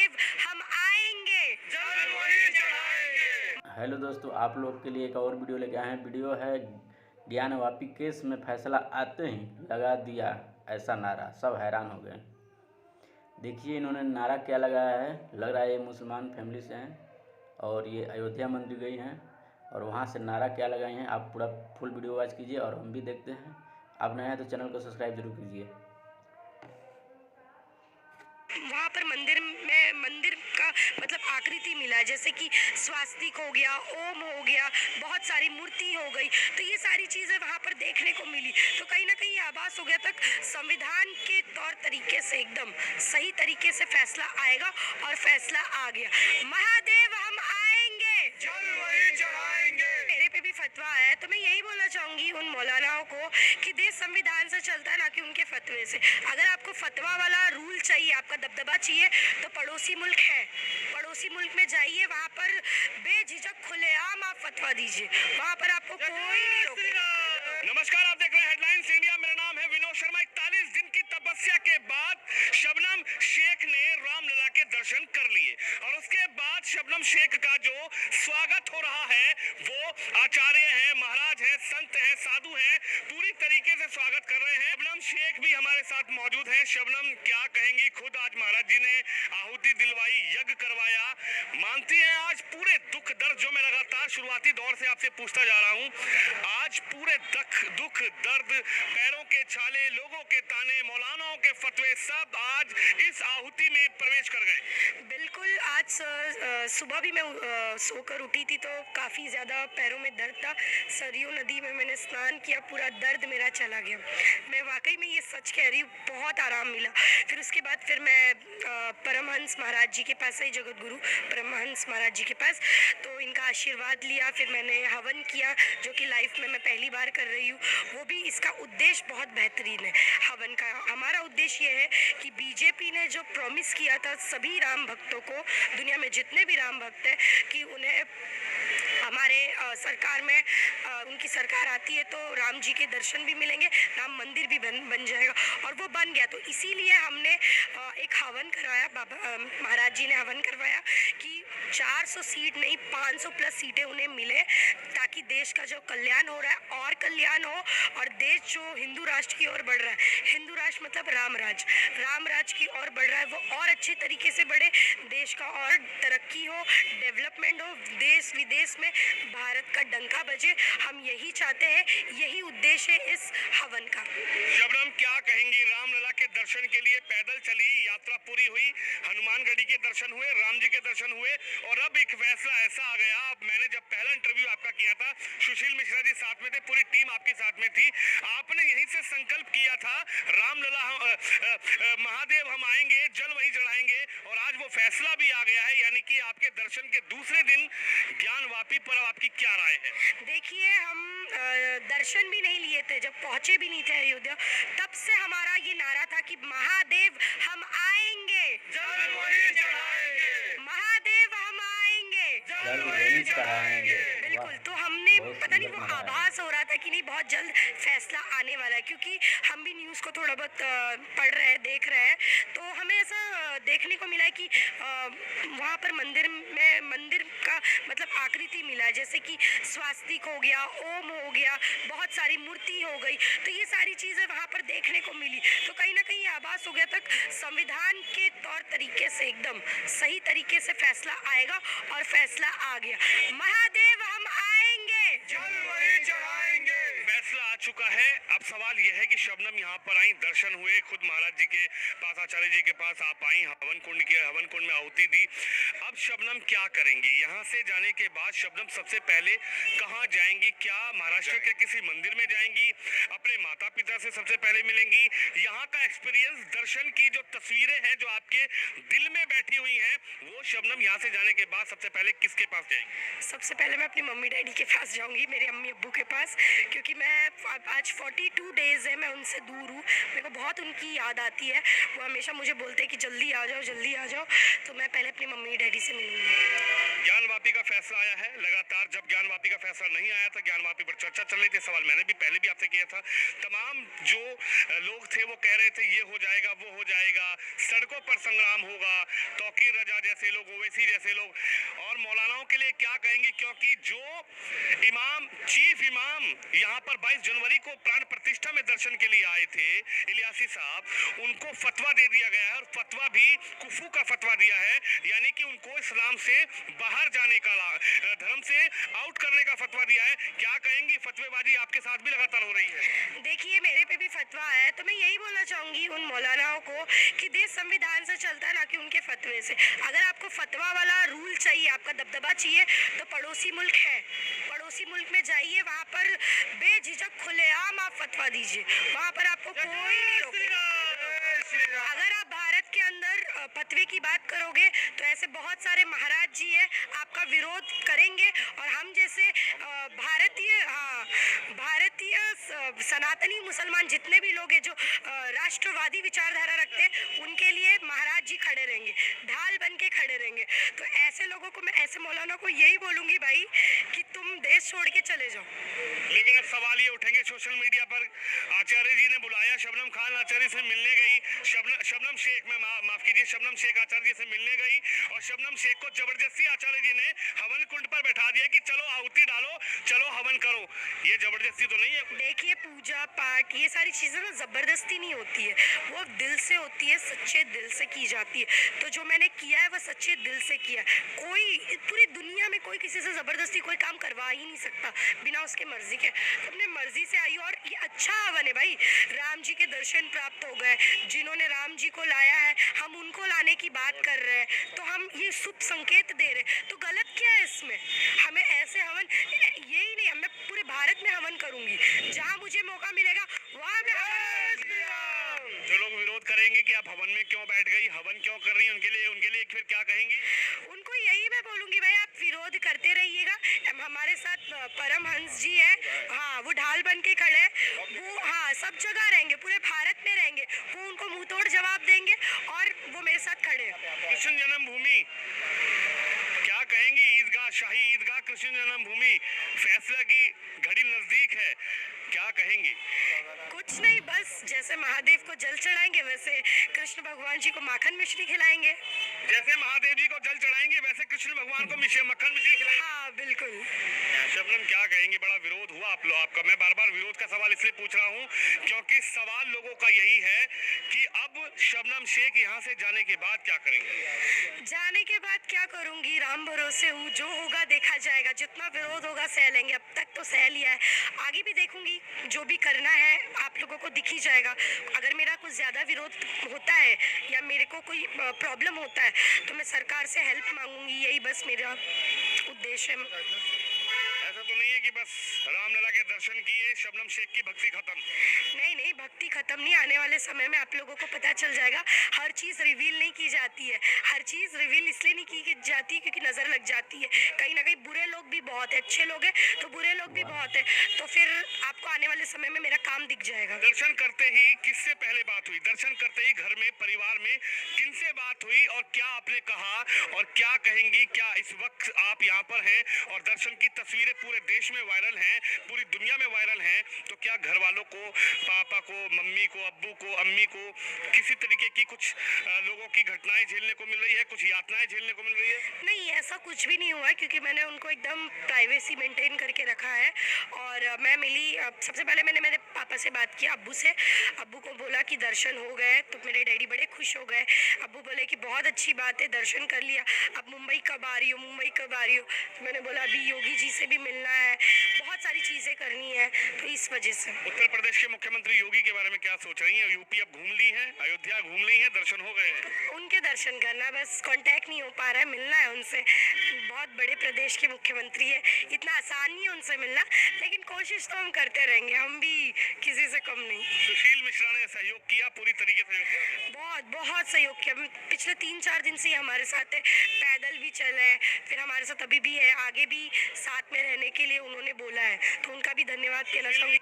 महादेव हम आएंगे, जल वही चढ़ाएंगे। हेलो दोस्तों, आप लोग के लिए एक और वीडियो लेके आए हैं। वीडियो है ज्ञानवापी केस में फैसला आते ही लगा दिया ऐसा नारा, सब हैरान हो गए। देखिए इन्होंने नारा क्या लगाया है। लग रहा है ये मुसलमान फैमिली से हैं और ये अयोध्या मंदिर गई हैं और वहाँ से नारा क्या लगाई हैं। आप पूरा फुल वीडियो वॉच कीजिए और हम भी देखते हैं। आप नए हैं तो चैनल को सब्सक्राइब जरूर कीजिए। वहाँ पर मंदिर का मतलब आकृति मिला, जैसे कि स्वास्तिक हो गया, ओम हो गया, बहुत सारी मूर्ति हो गई। तो ये सारी चीज़ें वहाँ पर देखने को मिली। तो कहीं ना कहीं आभास हो गया तक संविधान के तौर तरीके से एकदम सही तरीके से फैसला आएगा और फैसला आ गया। महादेव हम आएंगे, जल वही चढ़ाएंगे। मेरे पे भी फतवा है तो मैं यही बोलना चाहूंगी उन मौलानाओं को कि देश संविधान से चलता है, ना कि उनके फतवे से। अगर आपको फतवा वाला रूल चाहिए, आपका दबदबा चाहिए, तो पड़ोसी मुल्क है, पड़ोसी मुल्क में जाइए, वहाँ पर बेझिझक खुलेआम आप फतवा दीजिए, वहाँ पर आपको कोई नहीं रोकेगा। नमस्कार, आप देख रहे हैं हेडलाइंस इंडिया। मेरा नाम है विनोद शर्मा। 41 दिन की तपस्या के बाद शबनम शेख ने रामलला के दर्शन कर लिए और उसके बाद शबनम शेख का जो स्वागत हो रहा है वो आचार्य हैं, महाराज हैं, संत हैं, साधु हैं, पूरी तरीके से स्वागत कर रहे हैं। शबनम शेख भी हमारे साथ मौजूद हैं। शबनम क्या कहेंगी? खुद आज महाराज जी ने आहुति दिलवाई, यज्ञ करवाया। मानती हैं आज पूरे दुख दर्द, जो मैं लगातार शुरुआती दौर से आपसे पूछता जा रहा हूँ, आज पूरे दुख दर्द, पैरों के छाले, लोगों के ताने, मौलानाओं के फतवे, सब आज इस आहुति में प्रवेश कर गए। बिल्कुल, आज सुबह भी मैं सोकर उठी थी तो काफ़ी ज़्यादा पैरों में दर्द था। सरयू नदी में मैंने स्नान किया, पूरा दर्द मेरा चला गया। मैं वाकई में ये सच कह रही हूँ, बहुत आराम मिला। फिर उसके बाद फिर मैं परमहंस महाराज जी के पास आई, जगत गुरु परमहंस महाराज जी के पास, तो इनका आशीर्वाद लिया। फिर मैंने हवन किया, जो कि लाइफ में मैं पहली बार कर रही हूँ। वो भी इसका उद्देश्य बहुत बेहतरीन है हवन का। हमारा उद्देश्य ये है कि बीजेपी ने जो प्रॉमिस किया था सभी राम भक्तों को, दुनिया में जितने भी राम भक्त हैं, कि उन्हें हमारे सरकार में उनकी सरकार आती है तो राम जी के दर्शन भी मिलेंगे, राम मंदिर भी बन जाएगा, और वो बन गया। तो इसीलिए हमने एक हवन कराया, बाबा महाराज जी ने हवन करवाया कि 400 सीट नहीं 500 प्लस सीटें उन्हें मिले, ताकि देश का जो कल्याण हो रहा है और कल्याण हो, और देश जो हिंदू राष्ट्र की ओर बढ़ रहा है, हिंदू राष्ट्र मतलब राम राज की ओर बढ़ रहा है, वो और अच्छे तरीके से बढ़े, देश का और तरक्की हो, डेवलपमेंट हो, देश विदेश में भारत का डंका बजे। हम यही चाहते हैं, यही उद्देश्य है इस हवन का। शबनम क्या कहेंगी? रामलला के दर्शन के लिए पैदल चली, यात्रा पूरी हुई, हनुमानगढ़ी के दर्शन हुए, राम जी के दर्शन हुए, और अब एक फैसला ऐसा आ गया। अब मैंने जब पहला इंटरव्यू आपका किया था, सुशील मिश्रा जी साथ में थे, पूरी टीम आपके साथ में थी, आपने यहीं से संकल्प किया था रामलला महादेव हम आएंगे, जल वहीं चढ़ाएंगे, और आज वो फैसला भी आ गया है। यानी कि आपके दर्शन के दूसरे दिन ज्ञानवापी पर आपकी क्या राय है? देखिए, हम दर्शन भी नहीं लिए थे, जब पहुंचे भी नहीं थे अयोध्या, तब से हमारा ये नारा था कि महादेव हम आएंगे, जल वहीं चढ़ाएंगे। महादेव हम आएंगे, जल वहीं चढ़ाएंगे। बिल्कुल। तो हमने पता नहीं, वो आभास हो रहा था कि नहीं बहुत जल्द फैसला आने वाला है, क्योंकि हम भी न्यूज़ को थोड़ा बहुत पढ़ रहे हैं, देख रहे हैं, तो हमें ऐसा देखने को मिला है कि वहाँ पर मंदिर का मतलब आकृति मिला, जैसे कि स्वास्तिक हो गया, ओम हो गया, बहुत सारी मूर्ति हो गई। तो ये सारी चीज़ें वहाँ पर देखने को मिली। तो कहीं ना कहीं आभास हो गया तक संविधान के तौर तरीके से एकदम सही तरीके से फैसला आएगा और फैसला आ गया। महादेव हम आएंगे, जल वहीं चढ़ाएंगे। फैसला आ चुका है। अब सवाल यह है कि शबनम यहाँ पर आई, दर्शन हुए, खुद महाराज जी के पास, आचार्य जी के पास आप आई, हवन कुंड किया, हवन कुंड में आहुति दी। अब शबनम क्या करेंगी? यहाँ से जाने के बाद शबनम सबसे पहले कहाँ जाएंगी? क्या महाराष्ट्र के किसी मंदिर में जाएंगी? अपने माता पिता से सबसे पहले मिलेंगी? यहाँ का एक्सपीरियंस, दर्शन की जो तस्वीरें हैं जो आपके दिल में बैठी हुई हैं, वो शबनम यहाँ से जाने के बाद सबसे पहले किसके पास जाएंगी? सबसे पहले मैं अपनी मम्मी डैडी के पास जाऊंगी, मेरे अम्मी अब्बू के पास, क्योंकि मैं आज 42 डेज है मैं उनसे दूर हूँ। मेरे को बहुत उनकी याद आती है। वो हमेशा मुझे बोलते हैं कि जल्दी आ जाओ, जल्दी आ जाओ। तो मैं पहले अपनी मम्मी डैडी से मिलूंगी। ज्ञानवापी का फैसला आया है। लगातार जब ज्ञानवापी का फैसला नहीं आया था, ज्ञानवापी पर चर्चा चल रही थी, सवाल मैंने भी पहले भी आपसे किया था। तमाम जो लोग थे वो कह रहे थे ये हो जाएगा, वो हो जाएगा, सड़कों पर संग्राम होगा, तो तौकीर रजा जैसे लोग, ओवैसी जैसे लोग, और मौलानाओं के लिए क्या कहेंगे? क्योंकि जो इमाम, चीफ इमाम यहाँ पर 22 जनवरी को प्राण प्रतिष्ठा में दर्शन के लिए आए थे, इलियासी साहब, उनको फतवा दे दिया गया है, और फतवा भी कुफू का फतवा दिया है, यानी कि उनको इस्लाम से बाहर जाने का, धर्म से आउट करने का फतवा दिया है। क्या कहेंगी? फतवेबाजी आपके साथ भी लगातार हो रही है। देखिए, मेरे पे भी फतवा है, तो मैं यही बोलना चाहूंगी उन मौलानाओं को कि देश संविधान से चलता है, ना कि उनके फतवे से। अगर आपको फतवा वाला रूल चाहिए, आपका दबदबा चाहिए, तो पड़ोसी मुल्क है, पड़ोसी मुल्क में जाइए, वहाँ पर बेझिझक खुलेआम आप फतवा दीजिए, वहाँ पर आपको कोई नहीं रोकेगा। अगर आप भारत के अंदर फतवे की बात करोगे तो ऐसे बहुत सारे महाराज जी हैं, आपका विरोध करेंगे, और हम जैसे भारतीय सनातनी मुसलमान जितने भी लोग हैं जो राष्ट्रवादी विचारधारा रखते हैं, उनके लिए महाराज जी खड़े रहेंगे, ढाल बन के खड़े रहेंगे। तो ऐसे लोगों को, मैं ऐसे मौलाना को यही बोलूंगी भाई कि तुम देश छोड़ के चले जाओ। लेकिन अब सवाल ये उठेंगे, सोशल मीडिया पर आचार्य जी ने बुलाया, शबनम खान आचार्य से मिलने गई, शबनम शेख में माफ कीजिए, शबनम शेख आचार्य जी से मिलने गई, और शबनम शेख को जबरदस्ती आचार्य जी ने हवन कुंड पर बैठा दिया कि चलो आहुति डालो, चलो हवन करो। ये जबरदस्ती तो नहीं है? देखिए, पूजा पाठ ये सारी चीजें ना जबरदस्ती नहीं होती है, वो दिल से होती है, सच्चे दिल से की जाती है। तो जो मैंने किया है वो सच्चे दिल से किया है। कोई पूरी दुनिया में कोई किसी से जबरदस्ती कोई काम करवा ही नहीं सकता बिना उसके मर्जी के। तो अपने मर्जी से आई, और ये अच्छा हवन है भाई। राम जी के दर्शन प्राप्त हो गए, जिन्होंने राम जी को लाया है, हम उनको लाने की बात कर रहे हैं, तो हम ये शुभ संकेत दे रहे हैं, तो गलत क्या है इसमें? हमें ऐसे हवन, यही नहीं, मैं पूरे भारत में हवन करूंगी, जहाँ मुझे मौका मिलेगा वहाँ मैं जो लोग विरोध करेंगे कि आप हवन में क्यों बैठ गई, हवन क्यों कर रही हैं, उनके लिए फिर क्या कहेंगी? उनको यही मैं बोलूंगी, भाई आप विरोध करते रहिएगा। हमारे साथ परमहंस जी है, हाँ, वो ढाल बन के खड़े हैं, वो हाँ सब जगह रहेंगे, पूरे भारत में रहेंगे, वो उनको मुंह तोड़ जवाब देंगे, और वो मेरे साथ खड़े हैं। कृष्ण जन्मभूमि क्या कहेंगी? ईदगाह, शाही ईदगाह कृष्ण जन्मभूमि, फैसला की घड़ी नजदीक है, क्या कहेंगी? कुछ नहीं, बस जैसे महादेव को जल चढ़ाएंगे, वैसे कृष्ण भगवान जी को माखन मिश्री खिलाएंगे। जैसे महादेव जी को जल चढ़ाएंगे, वैसे कृष्ण भगवान को मक्खन मिश्री खिलाएंगे। हाँ बिल्कुल। शबनम, क्या कहेंगे? बड़ा विरोध हुआ आपका। मैं बार बार विरोध का सवाल इसलिए पूछ रहा हूँ क्योंकि सवाल लोगों का यही है कि अब शबनम शेख यहाँ से जाने के बाद क्या करेंगे? जाने के बाद क्या करूंगी? राम भरोसे हूँ, जो होगा देखा जाएगा, जितना विरोध होगा सह लेंगे, अब तक तो सह लिया है, आगे भी देखूंगी, जो भी करना है आप लोगों को दिख ही जाएगा। अगर मेरा कुछ ज़्यादा विरोध होता है या मेरे को कोई प्रॉब्लम होता है तो मैं सरकार से हेल्प मांगूंगी, यही बस मेरा उद्देश्य है। ऐसा तो नहीं है कि बस रामलला के दर्शन किए, शबनम शेख की भक्ति खत्म? नहीं, भक्ति खत्म नहीं, आने वाले समय में आप लोगों को पता चल जाएगा। हर चीज़ रिवील नहीं की जाती है, हर चीज़ रिवील इसलिए नहीं की जाती क्योंकि नज़र लग जाती है। कहीं ना कहीं बुरे लोग भी बहुत है, अच्छे लोग हैं तो बुरे लोग भी बहुत है, तो फिर आपको आने वाले समय में मेरा काम दिख जाएगा। दर्शन करते ही किससे पहले बात हुई? दर्शन करते ही घर में, परिवार में किनसे बात हुई, और क्या आपने कहा, और क्या कहेंगी? क्या इस वक्त आप यहाँ पर हैं और दर्शन की तस्वीरें पूरे देश में वायरल हैं, पूरी दुनिया में वायरल हैं, तो क्या घर वालों को, पापा को, मम्मी को, अब्बू को, अम्मी को किसी तरीके की कुछ लोगों की घटनाएं झेलने को मिल रही है, कुछ यातनाएं झेलने को मिल रही है? नहीं, ऐसा कुछ भी नहीं हुआ, क्योंकि मैंने उनको एकदम प्राइवेसी मेंटेन करके रखा है। और मैं मिली, सबसे पहले मैंने मेरे पापा से बात किया, अब्बू से। अब्बू को बोला कि दर्शन हो गए, तो मेरे डैडी बड़े खुश हो गए। अब्बू बोले कि बहुत अच्छी बात है, दर्शन कर लिया, अब मुंबई कब आ रही हो, मुंबई कब आ रही हो? तो मैंने बोला अभी योगी जी से भी मिलना है, बहुत सारी चीज़ें करनी है, तो इस वजह से। उत्तर प्रदेश के मुख्यमंत्री योगी के बारे में क्या सोच रही हैं? यूपी अब घूम ली है, अयोध्या घूम ली है, दर्शन हो गए हैं? उनके दर्शन करना, बस कांटेक्ट नहीं हो पा रहा है, मिलना है उनसे। बहुत बड़े प्रदेश के मुख्यमंत्री है, इतना आसान नहीं है उनसे मिलना, लेकिन कोशिश तो हम करते रहेंगे, हम भी किसी से कम नहीं। सुशील मिश्रा ने सहयोग किया पूरी तरीके से? बहुत सहयोग किया, पिछले 3-4 दिन से हमारे साथ है, पैदल भी चले, फिर हमारे साथ अभी भी है, आगे भी साथ में रहने के लिए उन्होंने बोला है, तो उनका भी धन्यवाद कहना चाहूँगी।